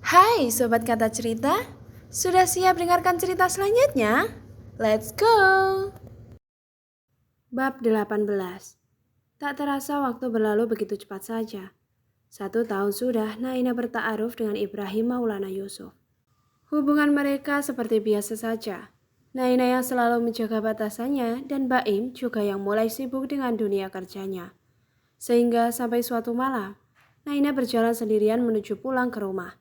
Hai Sobat Kata Cerita, sudah siap dengarkan cerita selanjutnya? Let's go! Bab 18. Tak terasa waktu berlalu begitu cepat saja. 1 tahun sudah Naina bertaaruf dengan Ibrahim Maulana Yusuf. Hubungan mereka seperti biasa saja. Naina yang selalu menjaga batasannya dan Baim juga yang mulai sibuk dengan dunia kerjanya. Sehingga sampai suatu malam, Naina berjalan sendirian menuju pulang ke rumah.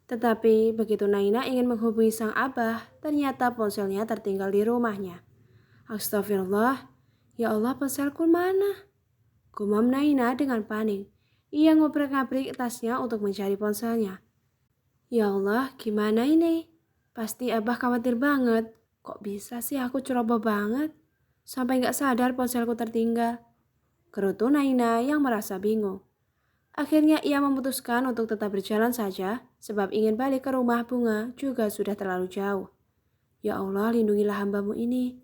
Tetapi begitu Naina ingin menghubungi sang abah, ternyata ponselnya tertinggal di rumahnya. Astagfirullah, ya Allah ponselku mana? Gumam Naina dengan panik. Ia ngobrak-ngabrik tasnya untuk mencari ponselnya. Ya Allah, gimana ini? Pasti abah khawatir banget. Kok bisa sih aku ceroboh banget? Sampai gak sadar ponselku tertinggal. Gerutu Naina yang merasa bingung. Akhirnya ia memutuskan untuk tetap berjalan saja, sebab ingin balik ke rumah Bunga juga sudah terlalu jauh. Ya Allah, lindungilah hambamu ini.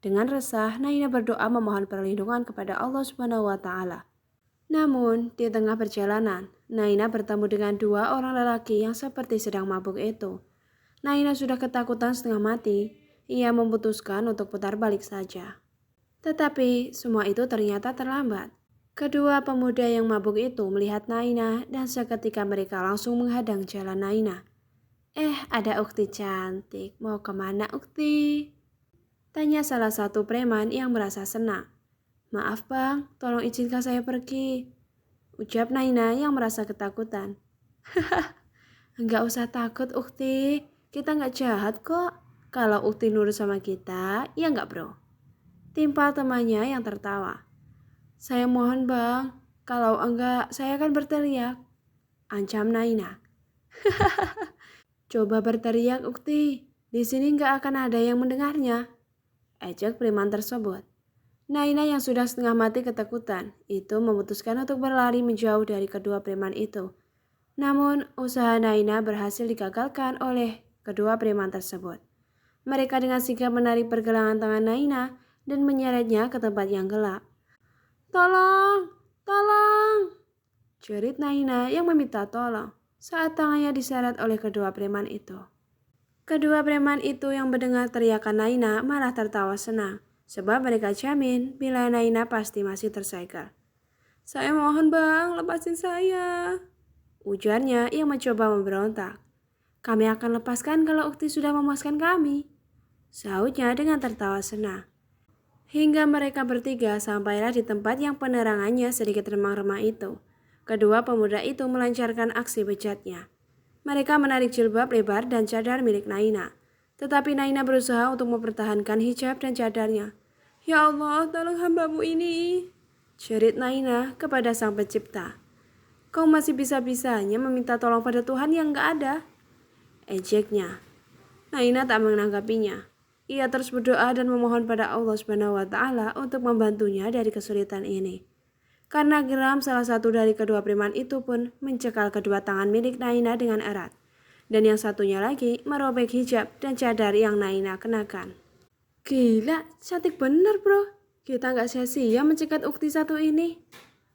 Dengan resah, Naina berdoa memohon perlindungan kepada Allah Subhanahu wa Ta'ala. Namun, di tengah perjalanan, Naina bertemu dengan 2 orang lelaki yang seperti sedang mabuk itu. Naina sudah ketakutan setengah mati. Ia memutuskan untuk putar balik saja. Tetapi semua itu ternyata terlambat. Kedua pemuda yang mabuk itu melihat Naina dan seketika mereka langsung menghadang jalan Naina. Ada ukti cantik. Mau kemana ukti? Tanya salah satu preman yang merasa senang. Maaf bang, tolong izinkan saya pergi. Ucap Naina yang merasa ketakutan. Enggak usah takut ukti, kita nggak jahat kok. Kalau ukti nurut sama kita, ya nggak bro? Timpal temannya yang tertawa. Saya mohon bang, kalau enggak saya akan berteriak. Ancam Naina. Coba berteriak ukti, di sini enggak akan ada yang mendengarnya. Ejek preman tersebut. Naina yang sudah setengah mati ketakutan, itu memutuskan untuk berlari menjauh dari kedua preman itu. Namun usaha Naina berhasil digagalkan oleh kedua preman tersebut. Mereka dengan sigap menarik pergelangan tangan Naina dan menyeretnya ke tempat yang gelap. Tolong, tolong, jerit Naina yang meminta tolong saat tangannya diseret oleh kedua preman itu. Kedua preman itu yang mendengar teriakan Naina malah tertawa senang, sebab mereka jamin bila Naina pasti masih tersegel. Saya mohon bang, lepasin saya, ujarnya yang mencoba memberontak. Kami akan lepaskan kalau ukti sudah memuaskan kami, sahutnya dengan tertawa senang. Hingga mereka bertiga sampailah di tempat yang penerangannya sedikit remang-remang itu. Kedua pemuda itu melancarkan aksi bejatnya. Mereka menarik jilbab lebar dan cadar milik Naina. Tetapi Naina berusaha untuk mempertahankan hijab dan cadarnya. Ya Allah, tolong hambamu ini, jerit Naina kepada sang pencipta. Kau masih bisa-bisanya meminta tolong pada Tuhan yang gak ada, ejeknya. Naina tak menanggapinya. Ia terus berdoa dan memohon pada Allah Subhanahu wa Ta'ala untuk membantunya dari kesulitan ini. Karena geram, salah satu dari kedua preman itu pun mencekal kedua tangan milik Naina dengan erat. Dan yang satunya lagi merobek hijab dan cadar yang Naina kenakan. Gila, cantik bener bro. Kita gak sia-sia mencegat ukti satu ini,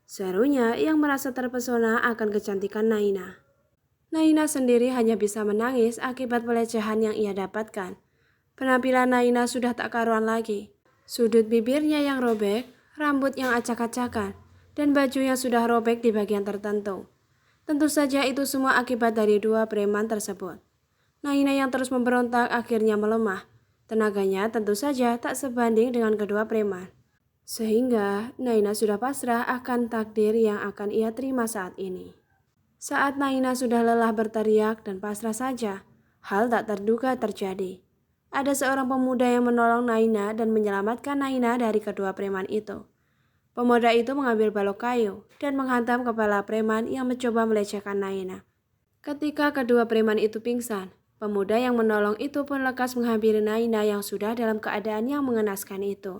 serunya yang merasa terpesona akan kecantikan Naina. Naina sendiri hanya bisa menangis akibat pelecehan yang ia dapatkan. Penampilan Naina sudah tak karuan lagi. Sudut bibirnya yang robek, rambut yang acak-acakan, dan baju yang sudah robek di bagian tertentu. Tentu saja itu semua akibat dari dua preman tersebut. Naina yang terus memberontak akhirnya melemah. Tenaganya tentu saja tak sebanding dengan kedua preman. Sehingga Naina sudah pasrah akan takdir yang akan ia terima saat ini. Saat Naina sudah lelah berteriak dan pasrah saja, hal tak terduga terjadi. Ada seorang pemuda yang menolong Naina dan menyelamatkan Naina dari kedua preman itu. Pemuda itu mengambil balok kayu dan menghantam kepala preman yang mencoba melecehkan Naina. Ketika kedua preman itu pingsan, pemuda yang menolong itu pun lekas menghampiri Naina yang sudah dalam keadaan yang mengenaskan itu.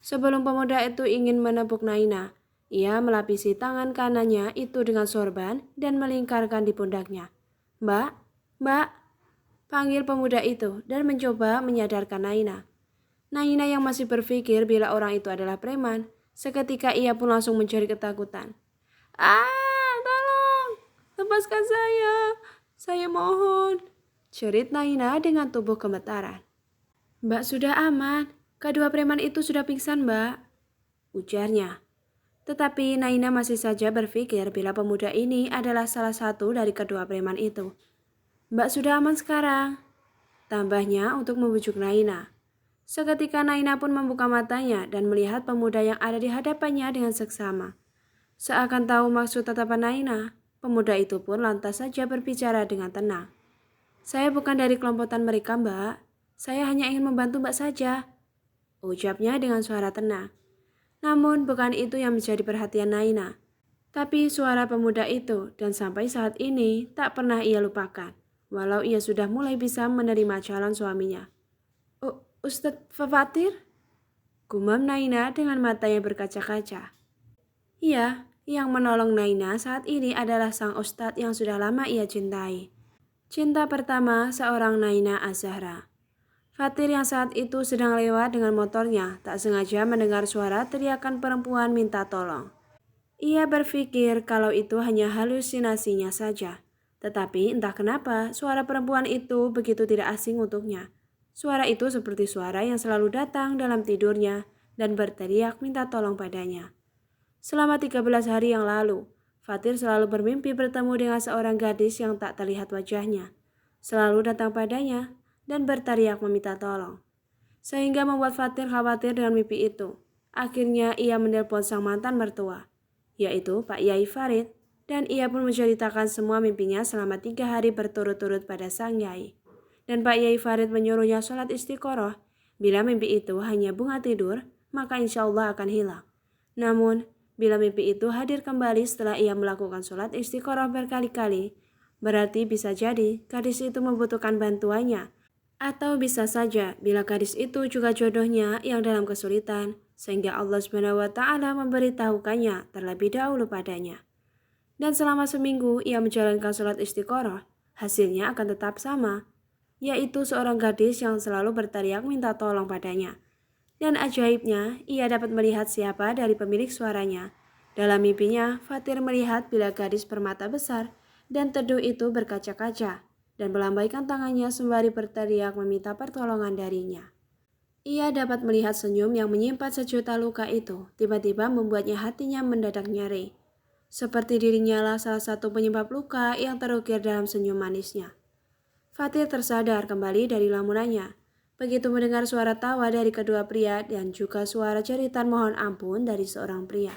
Sebelum pemuda itu ingin menepuk Naina, ia melapisi tangan kanannya itu dengan sorban dan melingkarkan di pundaknya. Mbak, Mbak, panggil pemuda itu dan mencoba menyadarkan Naina. Naina yang masih berpikir bila orang itu adalah preman, seketika ia pun langsung menjerit ketakutan. Tolong, lepaskan saya, Saya mohon, jerit Naina dengan tubuh gemetaran. Mbak sudah aman, kedua preman itu sudah pingsan mbak, ujarnya. Tetapi Naina masih saja berpikir bila pemuda ini adalah salah satu dari kedua preman itu. Mbak sudah aman sekarang, tambahnya untuk membujuk Naina. Seketika Naina pun membuka matanya dan melihat pemuda yang ada di hadapannya dengan seksama. Seakan tahu maksud tatapan Naina, pemuda itu pun lantas saja berbicara dengan tenang. Saya bukan dari kelompokan mereka mbak, saya hanya ingin membantu mbak saja, ucapnya dengan suara tenang. Namun bukan itu yang menjadi perhatian Naina, tapi suara pemuda itu dan sampai saat ini tak pernah ia lupakan, walau ia sudah mulai bisa menerima calon suaminya. Ustadz Fatir? Gumam Naina dengan mata yang berkaca-kaca. Iya, yang menolong Naina saat ini adalah sang ustadz yang sudah lama ia cintai. Cinta pertama seorang Naina Az-Zahra. Fatir yang saat itu sedang lewat dengan motornya tak sengaja mendengar suara teriakan perempuan minta tolong. Ia berpikir kalau itu hanya halusinasinya saja. Tetapi entah kenapa suara perempuan itu begitu tidak asing untuknya. Suara itu seperti suara yang selalu datang dalam tidurnya dan berteriak minta tolong padanya. Selama 13 hari yang lalu, Fatir selalu bermimpi bertemu dengan seorang gadis yang tak terlihat wajahnya. Selalu datang padanya dan berteriak meminta tolong. Sehingga membuat Fatir khawatir dengan mimpi itu. Akhirnya ia menelpon sang mantan mertua, yaitu Pak Yai Farid, dan ia pun menceritakan semua mimpinya selama 3 hari berturut-turut pada sang Yai. Dan Pak Yai Farid menyuruhnya sholat istiqoroh. Bila mimpi itu hanya bunga tidur, maka insya Allah akan hilang. Namun, bila mimpi itu hadir kembali setelah ia melakukan sholat istiqoroh berkali-kali, berarti bisa jadi gadis itu membutuhkan bantuannya. Atau bisa saja bila gadis itu juga jodohnya yang dalam kesulitan, sehingga Allah SWT memberitahukannya terlebih dahulu padanya. Dan selama seminggu ia menjalankan sholat istiqoroh, hasilnya akan tetap sama, yaitu seorang gadis yang selalu berteriak minta tolong padanya. Dan ajaibnya, ia dapat melihat siapa dari pemilik suaranya. Dalam mimpinya, Fatir melihat bila gadis bermata besar dan teduh itu berkaca-kaca dan melambaikan tangannya sembari berteriak meminta pertolongan darinya. Ia dapat melihat senyum yang menyimpan sejuta luka itu tiba-tiba membuatnya hatinya mendadak nyeri. Seperti dirinya lah salah satu penyebab luka yang terukir dalam senyum manisnya. Fatir tersadar kembali dari lamunannya. Begitu mendengar suara tawa dari kedua pria dan juga suara jeritan mohon ampun dari seorang pria.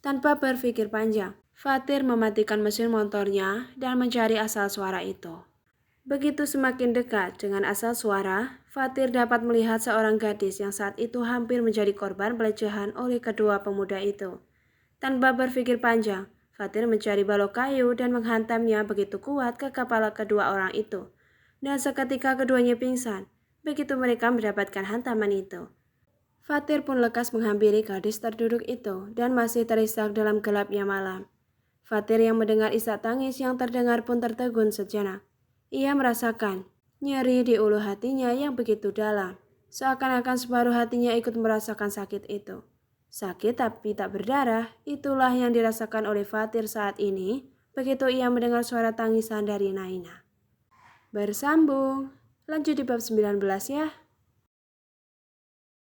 Tanpa berpikir panjang, Fatir mematikan mesin motornya dan mencari asal suara itu. Begitu semakin dekat dengan asal suara, Fatir dapat melihat seorang gadis yang saat itu hampir menjadi korban pelecehan oleh kedua pemuda itu. Tanpa berpikir panjang, Fatir mencari balok kayu dan menghantamnya begitu kuat ke kepala kedua orang itu. Dan seketika keduanya pingsan, begitu mereka mendapatkan hantaman itu. Fatir pun lekas menghampiri gadis terduduk itu dan masih terisak dalam gelapnya malam. Fatir yang mendengar isak tangis yang terdengar pun tertegun sejenak. Ia merasakan nyeri di ulu hatinya yang begitu dalam. Seakan-akan separuh hatinya ikut merasakan sakit itu. Sakit tapi tak berdarah, itulah yang dirasakan oleh Fatir saat ini begitu ia mendengar suara tangisan dari Naina. Bersambung, lanjut di bab 19 ya.